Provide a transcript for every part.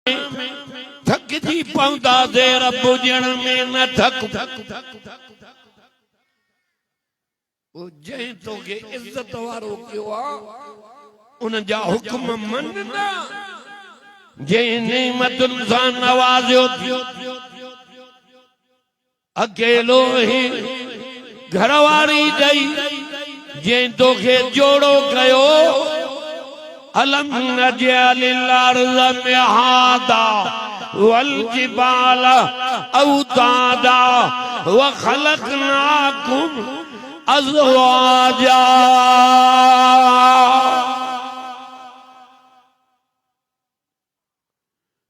थक जी पौंदा से रब जण में न थक वो जंहिं तोखे इज्जत वारो कयो आहे उन जा हुक्म मनना जंहिं नेमतुनि सां नवाज़ियो अकेलो ही घरवारी ॾई जंहिं तोखे जोड़ो कयो अलम नजअलिल अर्ज़ मिहादा वल जिबाल औतादा व खलकनाकुम अज़वाजा।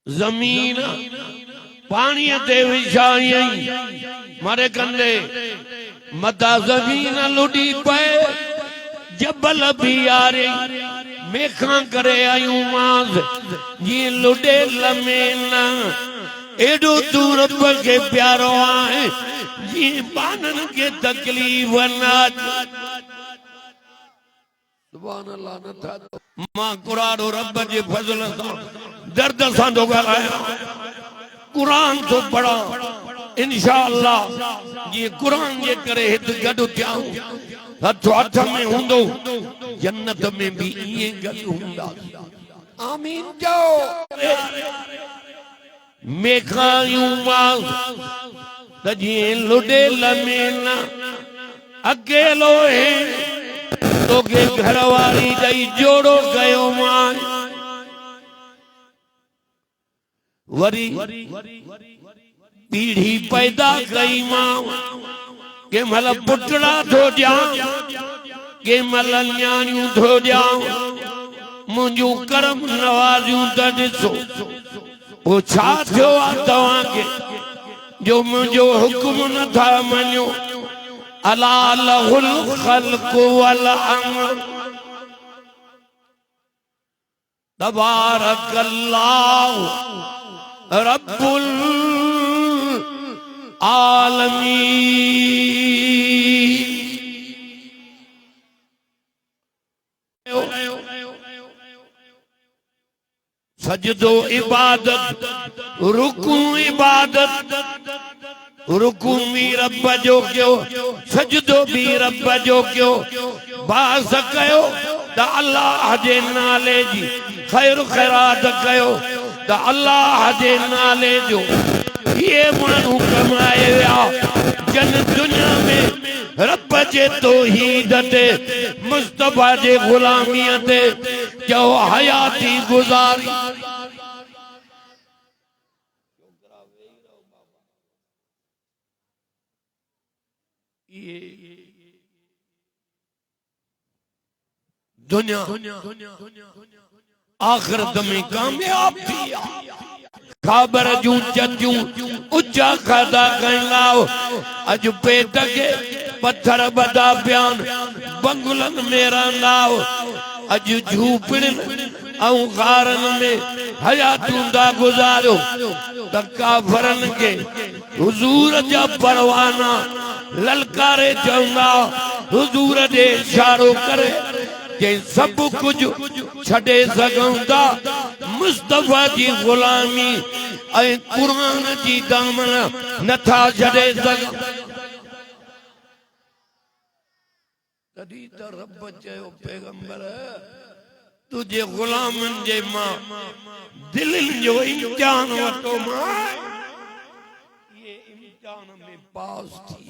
जमीन पानी ते विछाई मारे कंदे मता जमीन लुड़ी पे जबल भी यारे मेखा करे आयू मांस जी लुडे लमेना एडो दूर पर के प्यारो आए जी बानन के तकलीफ ना सुभान अल्लाह न था मां कुरान रब जे फजल सा दर्द सा दो गलाया कुरान तो पढ़ा इंशाअल्लाह ये कुरान जे करे हित गडु थियाऊं हथ हथ में हुंदो जन्नत में भी ये गडु हुंदा आमीन जाओ मेखायूं मां तजी लुडे लमेना अकेलो है तोखे घरवारी ॾई जोड़ो कयो मां वरी पीढ़ी पैदा कई मां के मल पुटड़ा थो ॾियां के मल न्याणियूं थो ॾियां मुंहिंजूं करम नवाज़ियूं त ॾिसो वो छा थियो आहे तव्हांखे जो मुंहिंजो हुक्म नथा मञो अला लहुल ख़ल्क़ वल अम्र तबारकल्लाहु रब्बुल आलमीन। सजदो इबादत रुकू इबादत रुकू भी रब जो क्यो सजदो भी रब जो क्यो बास कयो त अल्लाह जे नाले जी खैर खैरात कयो त अल्लाह जे नाले जो ये मानू कमाए विया जन दुनिया में रब जे तौहीद ते मुस्तफा जे गुलामीअ ते जो हयाती गुजारी दुनिया आखिरत में कामयाब थी खबर जूं चतियूं उच्चा खाधा कहलाओ अज पेट के पत्थर बदा बयान बंगुलन मेरा नाव अज झूपड़न औ गारन में हयातूं दा गुजारो त काफरन के हुजूर जा परवाना ललकारे चवंदा हुजूर दे इशारो करे के सब कुछ छड़े सघूं था मुस्तफा जी गुलामी ऐं कुरान जी दामन नथा छड़े सघूं तॾहिं त रब चयो पैगंबर तुझे गुलामन जे मां दिलनि जो इम्तिहान वठो मां ये इम्तिहान में पास थी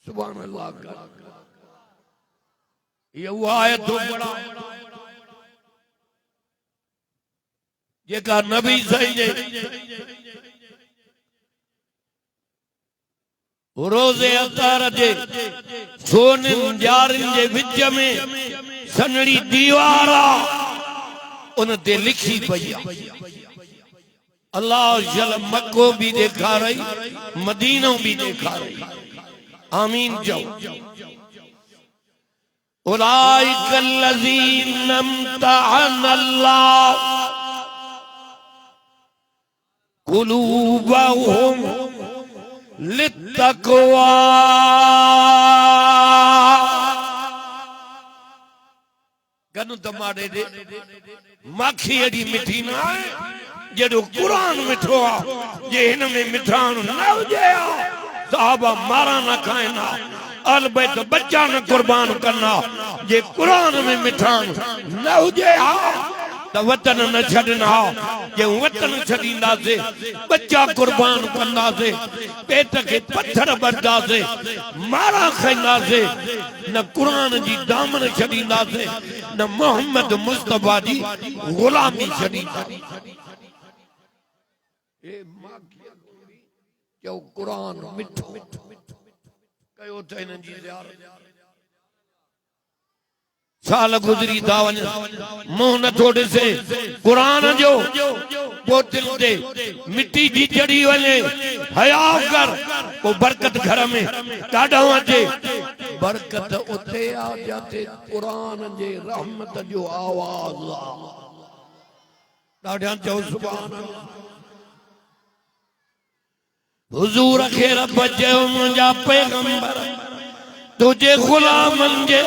सुभान अल्लाह का ये वो आयत तो बड़ा ये का नबी सही जे रोज़े अतार जे सोनन जारन जे विच में सनड़ी दीवार उन ते लिखी पई अल्लाह जल मक्को भी देखा रही मदीनो भी देखा रही आमीन जाओ उलाइकल्लज़ीन इम्तहनल्लाह कुलूबहुम लित्तक़वा गनु तमाड़े दे माखी एडी मिठी ना जेड़ो कुरान मिठो आ जे इन में मिठाण न हुजे साहबा मारा न खाइना अलबैत बच्चा न कुर्बान करना जे कुरान में मिठाण न हुजे तो वतन न छड़ना जे वतन छड़ींदासे बच्चा कुर्बान कंदासे पेट के पत्थर बरदासे मारा खाइंदासे न कुरान जी दामन छड़ींदासे न मोहम्मद मुस्तफा जी गुलामी छड़ींदासे ए मां जो कुरान मिठो कयो त इन्हनि जी ज़ियारत साल गुजरी था वञनि मुंहुं नथो ॾिसे कुरान जो बोतल ते मिट्टी जी चढ़ी वञे हया कर को बरकत घर में काॾों अचे बरकत उते आ जिते कुरान जे रहमत जो आवाज़ आ ॾाढा चओ सुभान अल्लाह हुजूर खे रब चयो मुंहिंजा पैगंबर तुझे गुलामनि जे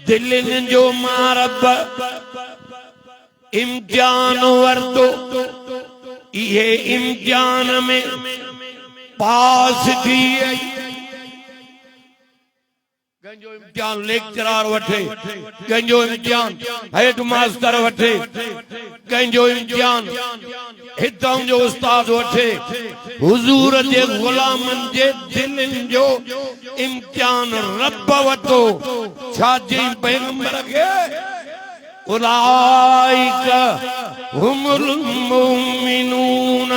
दिलनि जो मां रब इम्तिहान वरतो इहे इम्तिहान में पास थी कंहिंजो इम्तिहान लेक्चरार वठे कंहिंजो इम्तिहान हेड मास्टर वठे कंहिंजो इम्तिहान हितां जो उस्ताद वठे हुजूर जे गुलामनि जे दिलनि जो इम्तिहान रब वठो छा चई पैगंबर खे उलाइक हुमुल मुमिनून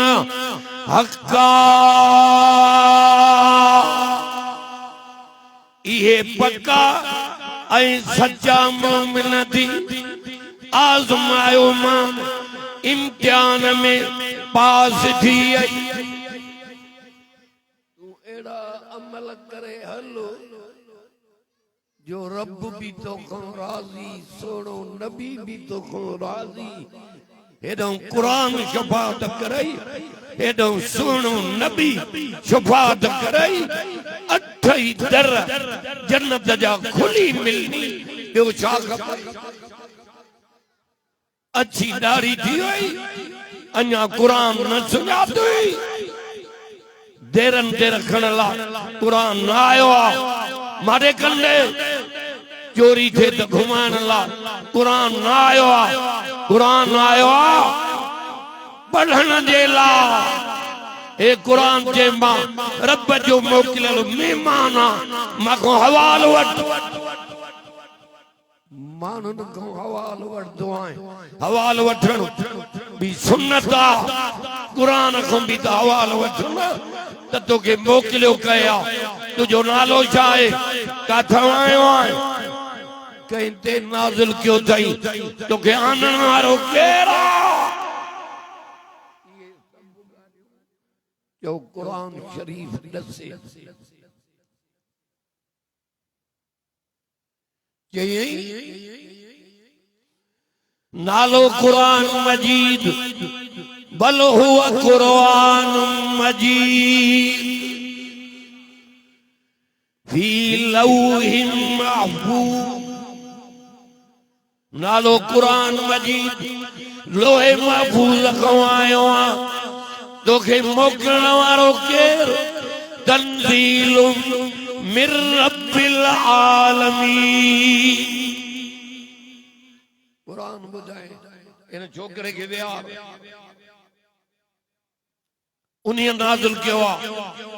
हक्का इहे पक्का ऐं सच्चा मोमिन थी आज़मायो मां इम्तिहान में पास थी तू एड़ा अमल करे हलो जो रब भी तो को राजी सोनो नबी भी तो को राजी हेडों कुरान शफाअत करई हेडों सोनो नबी शफाअत करई अठई दर जन्नत जा खुली मिलनी यो छा खबर अच्छी दाढ़ी थी वई अन्या कुरान न सुञातई देरन ते रखण ला कुरान न आयो आ मारे कंदे चोरी थे तो घुमाइण ला कुरान न आयो आ कुरान न आयो आ पढ़ण जे ला ए कुरान जे मां रब जो मोकिलियल मेहमान आ मां हवाल वठ मानुन को हवाल वठदो आए हवाल वठण भी सुन्नत आ कुरान को भी तो हवाल वठण त तोखे मोकिलियो कया तुझो नालो छा आहे काथां आयो आहे कहीं ते नाज़िल कयो अथई तोखे आनण वारो केरु आहे जो कुरान शरीफ दसे नालो कुरान मजीद बल हुआ कुरान मजीद फी लौहिम महफूज नालो कुरान मजीद लोहे महफूज को आयो आ तोखे मोकिलण वारो केरु तंज़ीलुम मिर रब्बिल आलमीन कुरान बुधाए इन छोकरे के विया उन्हीं नाज़िल कियो आ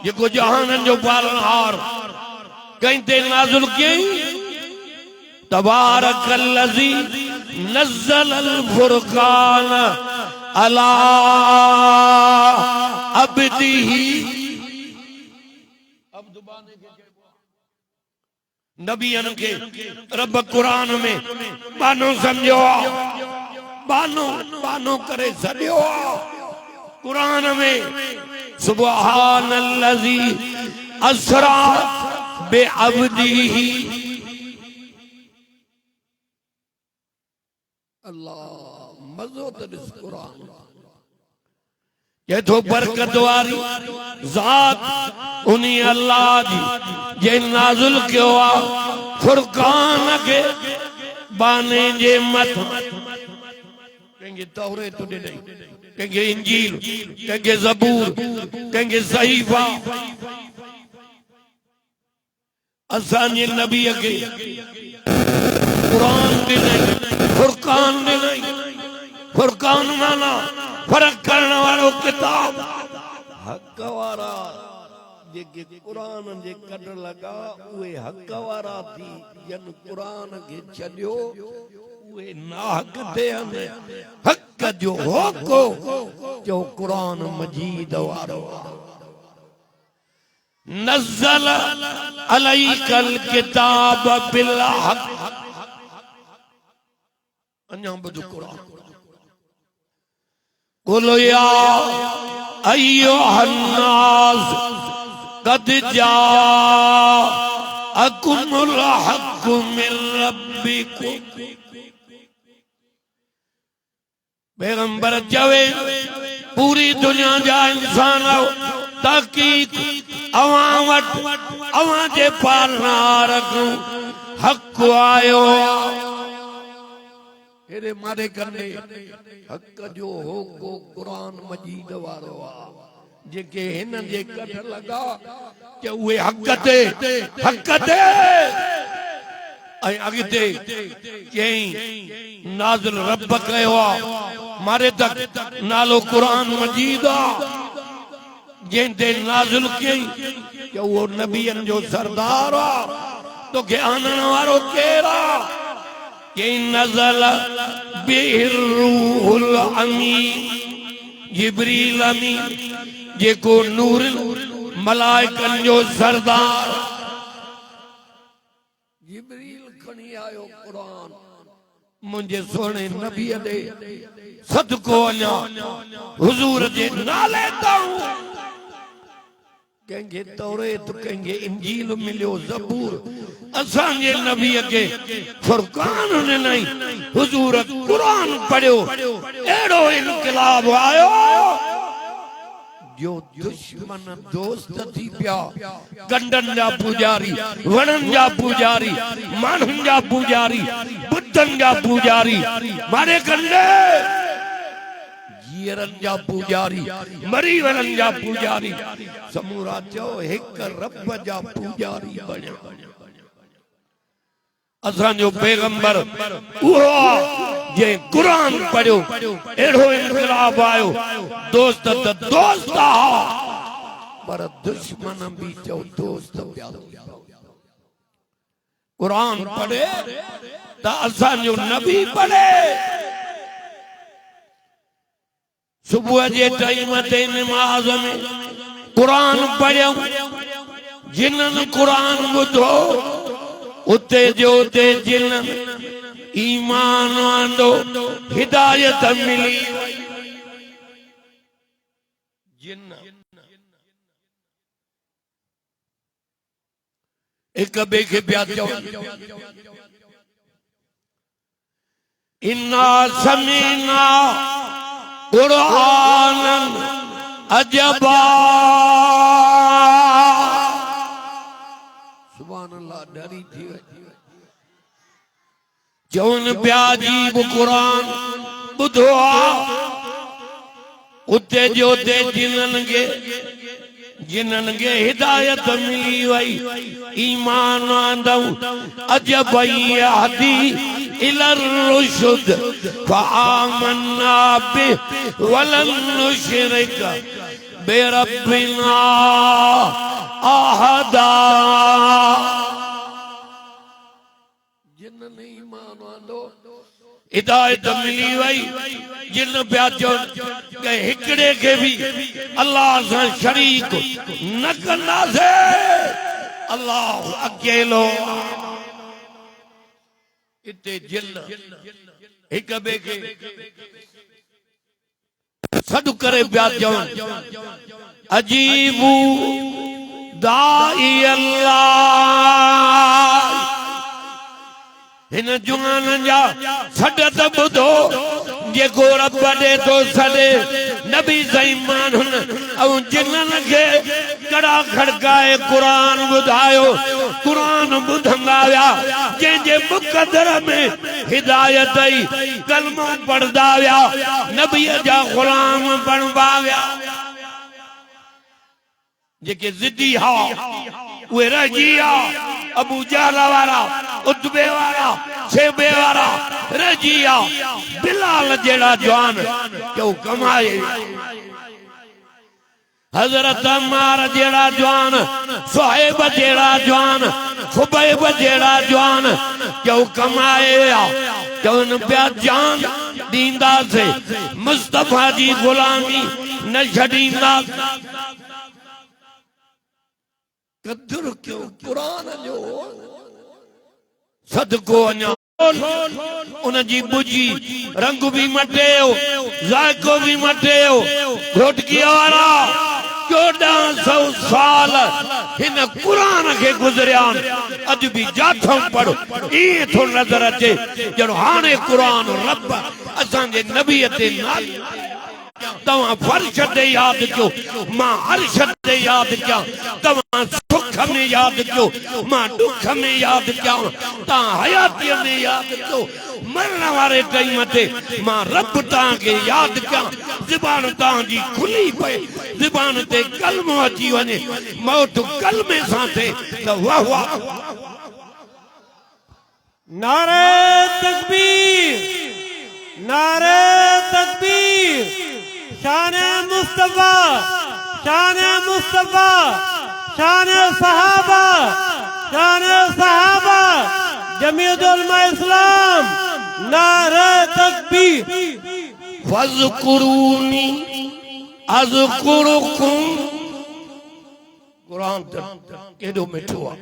जेको जहानन जो पालनहार कहीं ते नाज़िल कई तबारकल्लज़ी नज़्ज़लल फुरक़ान अला अब्दिही नबियन के रब कुरान में बानो समझो बानो बानो करे सॾियो कुरान में सुब्हानल्लज़ी अस्रा बिअब्दिही अल्लाह मज़ो त ॾिस कुरान ये तो बरकत वारी ज़ात उन्हीं अल्लाह जी जे नाज़िल कियो आ फुरकान के बाने जे मथ कंहिंखे तौरेत ॾिनई, कंहिंखे इंजील, कंहिंखे ज़बूर, कंहिंखे सहीफ़ा। असांजे नबीअ खे क़ुरान ॾिनई, फुरक़ान ॾिनई। फुरक़ान माना फ़र्क़ करण वारो किताब। हक़ वारा जेके क़ुरान जे कढ लॻा उहे हक़ वारा थी, जन क़ुरान खे छॾियो उहे नाहक़ ते आहिनि। हक़ जो होको जो क़ुरान मजीद वारो। नज़्ज़ल अलैकल किताब बिल हक़। अञा ॿुधो क़ुरान। क़ुल या अय्युहन नास क़द जाअकुमुल हक़्क़ु मिन रब्बिकुम। पैगंबर चवे पूरी दुनिया जा इंसान तहक़ीक़ अवां वटि अवां जे पालनार हक़ आयो। हेरे मारे कंदे हक़ जो होको क़ुरान मजीद वारो आ। जेके हिन जे कढ लॻा कि उहे हक़ ते ऐं अॻिते चयईं नाज़िल रब कयो आ। मारे तक नालो क़ुरान मजीद आ जंहिंते नाज़िल कयईं कि उहो नबियनि जो सरदार आ। तोखे आनण वारो केरु आ? चयईं नज़ल बिहिर रूहुल अमीन, जिब्रील अमीन, जेको नूर मलाइकनि जो सरदार। जिब्रील खणी आयो क़ुरान मुंहिंजे सोने नबीअ ॾे। सदको अञा हुज़ूर जे नाले तां कंहिंखे तौरेत, कंहिंखे इंजील मिलियो, ज़बूर। असांजे नबीअ खे फुरक़ान ॾिनई, हुज़ूर क़ुरान पढ़ियो। अहिड़ो इनक़िलाब आयो जो दुश्मन दोस्त थी पिया। गंडनि जा पूजारी, वणनि जा पूजारी, माण्हुनि जा पूजारी, बुतनि जा पूजारी, मारे कंडे जीअरनि जा पूजारी, मरी वञनि जा पूजारी, समूरा चओ हिक रब जा पूजारी बणिया। असांजो पैगंबर उहो जे क़ुरान पढ़ियो। अहिड़ो इनक़िलाब आयो। दोस्त त दोस्त आ पर दुश्मन भी चओ दोस्त पिया। क़ुरान पढ़े त असांजो नबी पढ़े। सुबुह जे टाइम ते नमाज़ में क़ुरान पढ़ियो। जिन्हनि क़ुरान ॿुधो उते जो उते जिन्हनि ईमान आंदो, हिदायत मिली। जिन एक ॿिए खे पिया चवनि इन्ना समीना क़ुरानन अजबा। सुभान अल्लाह, डरी थी वई। चवनि पिया अजीब क़ुरान ॿुधो आ। उते जो उते जिन्हनि खे हिदायत मिली वई, ईमान आंदऊं। अजब यहदी इलर रुशद फआमन्ना बिह वलन नुशरिक बिरब्बिना अहदा। जिन्हनि ईमान आंदो, हिदायत मिली वई। जिन पिया चवनि कि हिकिड़े खे बि अल्लाह सां शरीक न कंदासीं, अल्लाह अकेलो। इते जिन हिक ॿिए खे सॾु करे पिया चवनि अजीबू दाई अल्लाह। हिन जुआन जा सॾ त ॿुधो जे को रब दे तो सदे नबी ज़ईमान हुन और जिन्नन के कड़ा खड़काए कुरान बुधायो कुरान बुधंदा व्या जे जे मुकद्दर में हिदायत आई कलमा पढ़दा व्या नबी जा गुलाम बनवा व्या जेके जिद्दी हा वे रजिया अबू जहल वाला उतबे वाला शेबे वाला रजिया बिलाल जेड़ा जवान क्यों कमाए हजरत अम्मार जेड़ा जवान सुहैब जेड़ा जवान खुबैब जेड़ा जवान क्यों कमाए क्यों प्या जान दींदा से मुस्तफा जी गुलामी न छड़ींदा कदर क्यों कुरान जो सदको अञा उन जी बुझी रंग भी मटियो जायको भी मटियो घोटकी वारा 1400 साल हिन कुरान के गुजरियान अज भी जाथों पढ़ो ये थो नजर अचे जड़ो हाने कुरान रब असांजे नबी ते नाल तवा फर्श ते याद क्यों मां अर्श ते याद क्या तवा सुख में याद क्यों मां दुख में याद क्या ता हयाती में याद क्यों मरण वाले टाइम ते मां रब ता के याद क्या ज़बान ता जी खुली पे ज़बान ते कलमो अची वने मौत कलमे सा थे तो वाह वाह नारे तकबीर शान मुस्तफा शान सहाबा जमीयत उलमा इस्लाम नारे तकबीर फज़कुरूनी अज़कुरुकुम कुरान केडो मिठो आ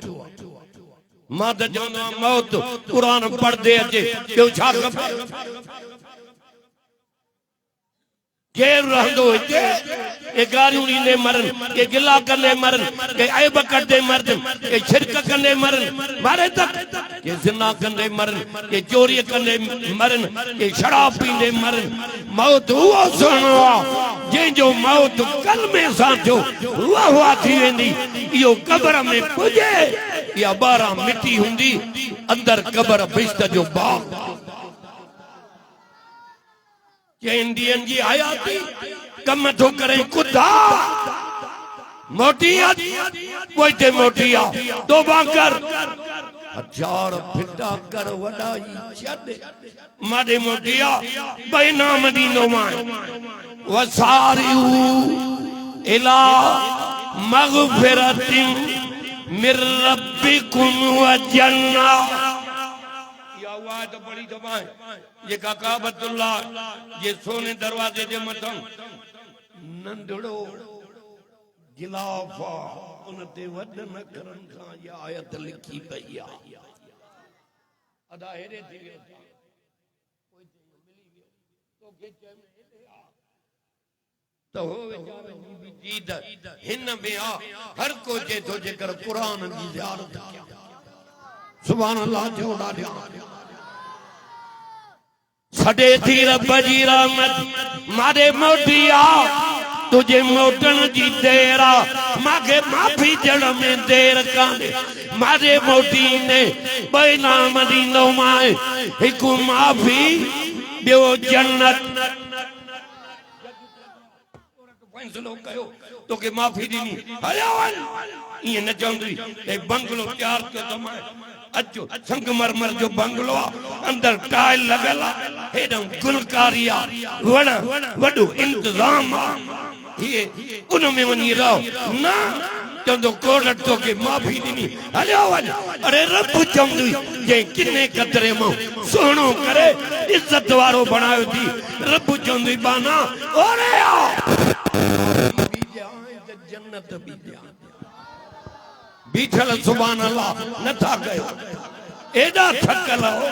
मां त चवंदो आहियां मौत कुरान पढ़दे अचे ॿियो छा खपे केर रहंदो हिते के गारियूं ॾींदे मरन के गिला कंदे मरन के ऐब कढंदे मरन के शिरक कंदे मरन मारे तक के ज़िना कंदे मरन के चोरी कंदे मरन के शराब पींदे मरन मौत उहो सुहिणो आहे जंहिंजो मौत कलमे सां थियो उहा थी वेंदी इहो क़बर में पुॼे या ॿारहां मिटी हूंदी अंदर क़बर बिश्त जो बाग चेंदियन जी हयाती कम थो करे खुदा मोटी पोइते मोटी आ तौबा कर हथियार फिटा कर वडाई छड माडे मोटिया बई नाम दीनो मां वसारिउ इला मगफिरतिन मिर रब्बिकुम व जन्ना या वाह तो बड़ी दबा है ये काबतुल्लाह ये सोने दरवाजे जे मथां नंढड़ो गिलाफा उन ते वडन करन खां ये आयत लिखी पई आ अदा हेरे थी वियो कोई मिली वियो तो गेच में हेरे आ तो हो वेचारे जी भी जीद हिन में आ हर को जे तो जेकर कुरान जी ज़ियारत कया सुभान अल्लाह जो ॾाढा सडे थी रब जी रहमत मारे मोटिया तुझे मोटन जी देर आ मागे माफी जड़ में देर काने मारे मोटी ने बई नाम दींदो माए हिकु माफी ॿियो जन्नत फैसलो कयो तोखे माफी ॾिनी हलिया वञ ईअं न चवंदी ए बंगलो तैयार कयो त मां अचो संगमरमर जो बंगलो अंदर टाइल लगल हेडम गुलकारी वण वडो इंतजाम ये उन में वनी रहो ना चंदो कोरट तो के माफी दी हलिया वण अरे रब चंदू जे किने कतरे मो सोनो करे इज्जत वारो बनायो थी रब चंदू बाना ओरे आओ जन्नत भी बीठल सुभान अल्लाह न था गयो एडा थकल हो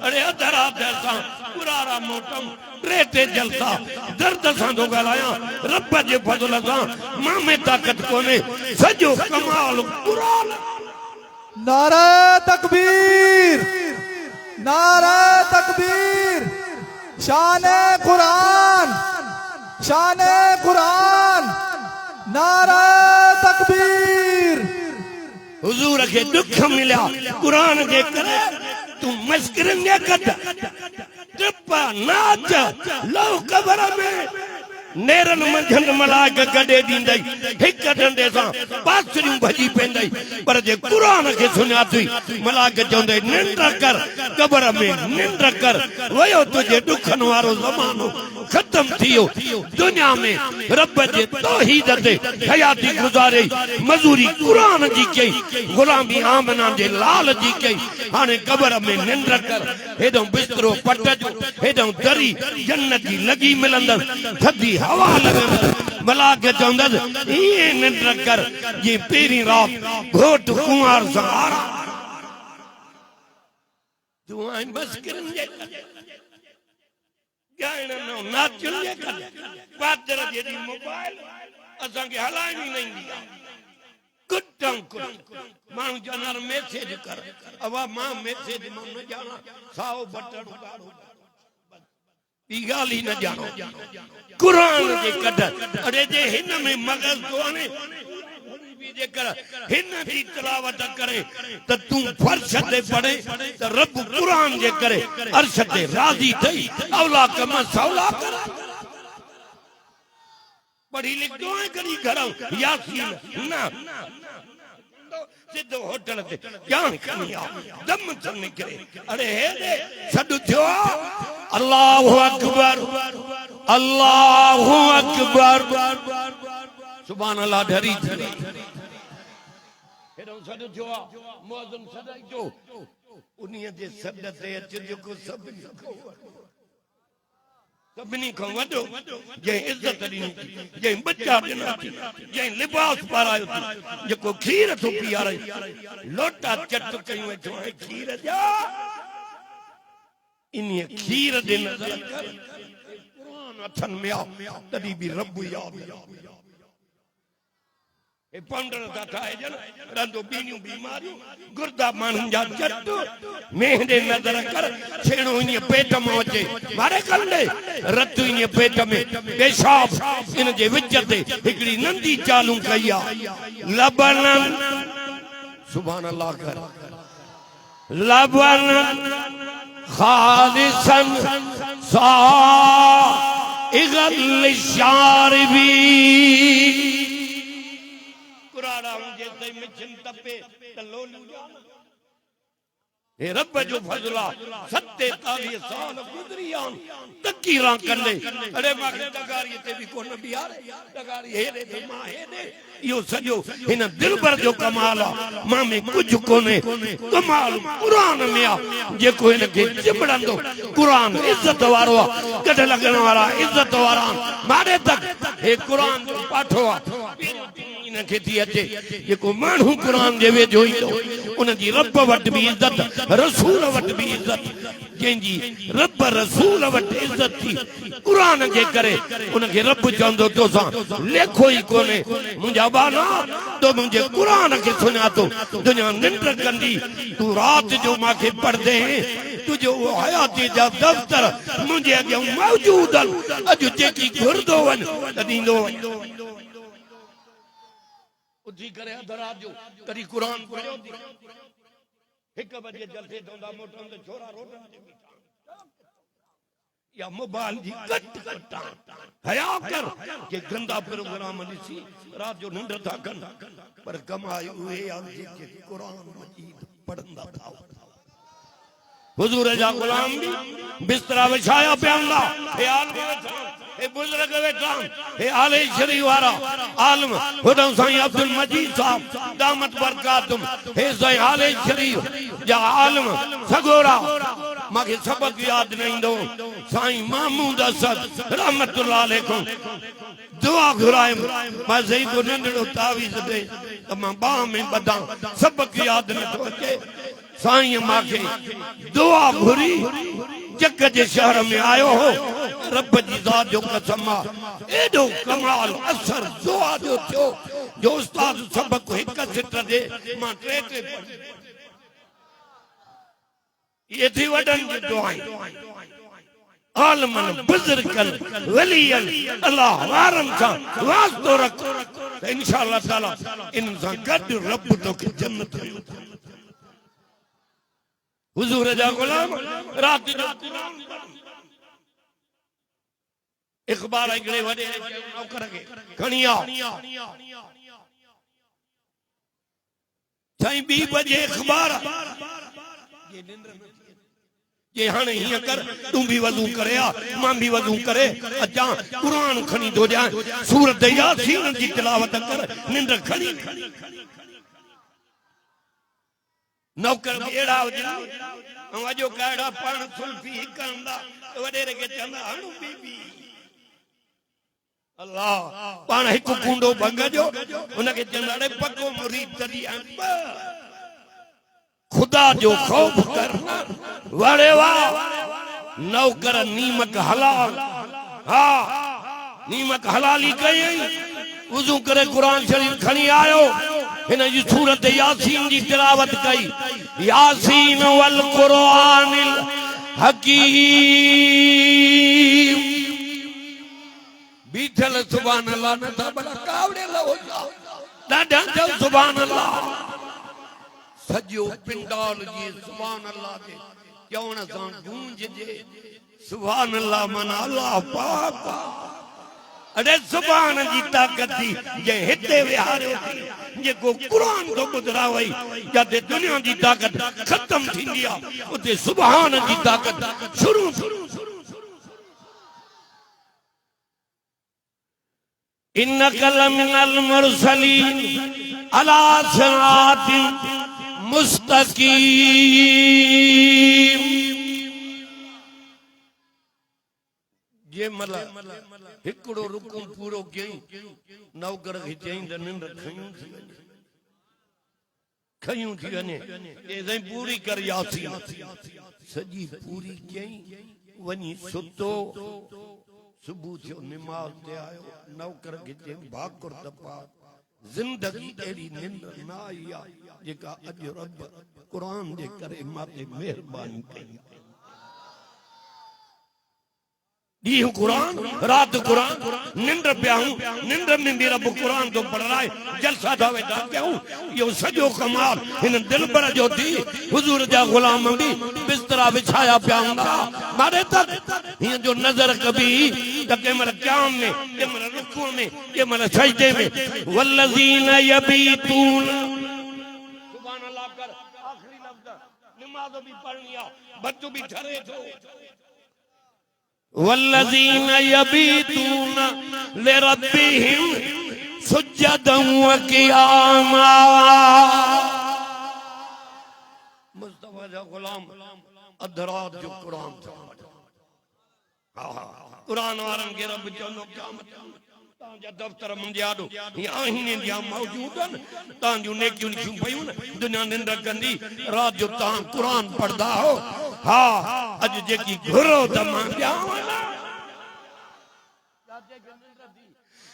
अरे अधर अधर सा पुरारा मोटम रेते जलता दर्द सा दो गलाया रब जे फजल सा मां में ताकत कोने सजो कमाल कुरान नारा तकबीर शान कुरान, शान कुरान, नारा तकबीर। हुजूर के दुख मिला कुरान जे करे तू मस्करन जे कद कृपा नाच लो कबर में नेरन मंझंद मलाक गडे दींदई हिक डंडे सा पासरियूं भजी पेंदई पर जे कुरान के सुना थी मलाक चवंदई निंड कर कबर में निंड कर वयो तुझे दुखन वारो ज़मानो खत्म थियो दुनिया में रब जे तौहीद ते हयाती गुजारे मजूरी कुरान जी कई गुलामी आमना जे लाल जी कई हाने कबर में निंड कर हेदो बिस्तरो पट जो हेदो दरी जन्नत जी लगी मिलंदस थदी हवा लगंदस मलाक चवंदस ये निंड कर ये पेरी रात घोट कुंवार सहारा दुआएं बस करन जे गायन नो नाचन जे कर पादर जे दी मोबाइल असा के हलाई नहीं दिया कुटम कुट मां जनर मैसेज कर अवा मां मैसेज मां न जाना साओ बटन उगाड़ो ई गाली न जानो कुरान जे कढ अरे जे हिन में मगज कोने जे कर हिन दी तिलावत करे त तू फर्श ते पढ़े त रब कुरान जे करे अर्श ते राजी थई औला कम सौला कर पढ़ी लिख दुआएं करी घरों यासीन ना सिद्धो होटल ते जान कनिया दम थन निकरे अरे हे दे सद थियो अल्लाहु अकबर अल्लाहु अकबर सुभान अल्लाह धरी धरी हेडो सद थियो मौजूद सदाई जो उन्हीं जे सद ते अच जेको सभिनी खां वॾो जंहिं इज़त ॾिनी जंहिं बच्चा ॾिना जंहिं लिबास पारायो जेको खीर थो पीआरे लोटा चट कयूं वेठो आहे खीर जा इन खीर जे नज़र कर कुरान अथनि में आ तॾहिं बि रब यादि ए पाउंडर था ठाहे जन रंदो बीनियूं बीमारियूं गुर्दा माण्हुनि जा चट मेहंदे नज़र कर छेड़ो इन पेट में अचे मारे कंदे रत इन पेट में पेशाब इन जे विच ते हिकड़ी नंदी चालू कई आ लबन सुभान अल्लाह कर लबन खालिसन सा इगल शारबी जैसे मिशन तपे लोलू हे रब जो फजला सत्ते ताली साल गुजरियान तकीरा करले अरे माके तगारी ते भी कोन बियारे तगारी हेरे ते मां हेरे यो सजो इन दिल भर जो कमाल आ मां में कुछ कोने कमाल कुरान में आ जे को इन के चिबड़ंदो कुरान इज्जत वारो आ कड लगन वाला इज्जत वारा मारे तक हे कुरान जो पाठो आ के थी अचे जेको माण्हू कुरान जे वेझो ईंदो उन जी रब वटि बि इज़त रसूल वटि बि इज़त जंहिंजी रब रसूल वटि इज़त थी कुरान जे करे उनखे रब चवंदो तोसां लेखो ई कोन्हे मुंहिंजा बाना तो मुंहिंजे कुरान खे सुञातो दुनिया निंड कंदी तूं राति जो मूंखे पढ़ंदे तुंहिंजो हयाती जा दफ़्तर मुंहिंजे अॻियां मौजूद आहिनि अॼु जेकी घुरंदो वञ त ॾींदो वञ उठी करे अधरात जो करी कुरान पढ़ियो एक बजे जलसे दोंदा मोटन ते छोरा रोटन ते बीठा या मोबाइल जी कट कटा हया कर के गंदा प्रोग्राम ॾिसी रात जो निंड था कन पर कमाई उहे आन जेके कुरान मजीद पढ़ंदा था हुजूर जा गुलाम भी बिस्तरा विछाया पिया ख्याल में वेठा ए बुजुर्ग वेठा ए आले शरी वारा आलम हुदम साईं अब्दुल मजीद साहब दामत बरकातुम हे साईं आले शरीफ जा आलम सगोरा माके सबक याद नहीं दो साईं महमूद असद रहमतुल्लाह अलैकुम दुआ घुराए मैं सही को नंढड़ो तावीज़ दे त मां बाह में बधा सबक याद न तो अचे साईं माके दुआ घुरी जग जे शहर में आयो हो रब जी ज़ात जो कसम एडो कमाल असर दुआ जो थियो जो उस्ताद सबक हिक सिट दे मां टे टे ये थी वडन जी दुआएं आलमन बुजुर्गन वलियन अल्लाह वारन सां वास्तो रख त इंशाअल्लाह ताला इन सां गॾु रब तोखे जन्नत में हुजूर जा गुलाम रात जो कुरान इकबाल हिकिड़े वॾे नौकर खे खणी आ साईं 2 बजे इकबाल ये हाणे हीअं कर तूं भी वज़ू करे आ मां भी वज़ू करे अचां कुरान खणी थो ॾियां सूरत यासीन जी तिलावत कर निंड खणी नौकर अहिड़ा हुजनि ऐं अॼो कहिड़ा पाण सुल्फी हिकंदा वॾेरे खे चवंदा हणू बीबी अल्लाह पाण हिकु कूंडो भंग जो हुनखे चवंदा अड़े पको मुरीद तॾहिं खुदा जो खौफ करना वारे वाह नौकर नीमक हलाल हाँ नीमक हलाली कई वुज़ू करे कुरान शरीफ खणी आयो हिन जी सूरत यासीन जी तिलावत कई यासीन वल कुरानिल हकीम बीठल सुभान अल्लाह न था भला कावड़े लो ॾाढा चओ सुभान अल्लाह सजो पिंडाल जी सुभान अल्लाह जे चवण सां गूंजजे सुभान अल्लाह माना अल्लाह पाक अरे सुभान जी ताकत थी जे हिते विहारियो थी जेको कुरान तो ॿुधरा वई जिते दुनिया जी ताकत खत्म थींदी आहे उते सुभान जी ताकत शुरू इन्नक लमिनल मुरसलीन अला सिरातिन मुस्तकीम जे मला हिकड़ो रुकू पूरो कई नौकर खे चई त निंड खयूं थी वञे ए साईं पूरी कर यासीन सॼी पूरी कई वञी सुतो सुबुह थियो निमाज़ ते आयो नौकर खे चई भाकुर त पा जिंदगी एड़ी निंड ना आई आहे जेका अॼु रब कुरान जे करे माते महिरबानी कई ॾींहुं कुरान रात कुरान निंड पिया निंड में भी रब कुरान तो पढ़ रहा है जलसा था वेठा कयूं यो सॼो कमाल हिन दिलबर जो थी हुजूर जा गुलाम भी बिस्तरा बिछाया पिया हूंदा मारे तक हीअं जो नज़र कभी त कंहिंमहिल क़याम में कंहिंमहिल रुकू में कंहिंमहिल सजदे में वल्लज़ीन यबीतून सुभान अल्लाह कर आखिरी लफ्ज़ नमाज़ भी पढ़नी आहे बच्चो भी ठरे थो वल्लज़ीन यबीतून लिरब्बिहिम सुज्जदन व क़ियामा मुस्तफा जा गुलाम अधरात जो कुरान कुरान वारन के रब चवंदो क़यामत तांजा दफ्तर मुंडियाडो ये आहिने दिया मौजूदन तांजो नेकियूं लिखियूं पयूं दुनिया निंड कंदी रात जो तां कुरान पढ़दा हो हाँ अज जेकी घुरो त मां ॼावां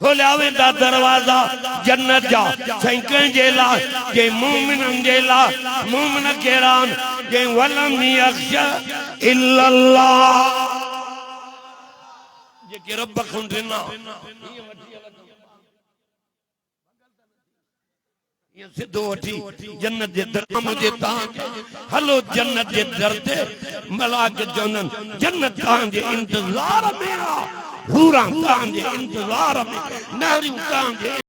खोलिया वेंदा दरवाजा जन्नत जा साईं कंहिंजे लाइ जे मोमिननि जे लाइ मोमिन कहिड़ा आहिनि जे वलम यख्श इल्लल्लाह जेके रब खां ॾिना सिधो वठी जन्नत जे दर मुझे हलो जन्नत जे दर ते मलाक चवंदनि जन्नत तव्हांजे इंतज़ार में आहे हूरां तव्हांजे इंतज़ार में नहरियूं तव्हांजे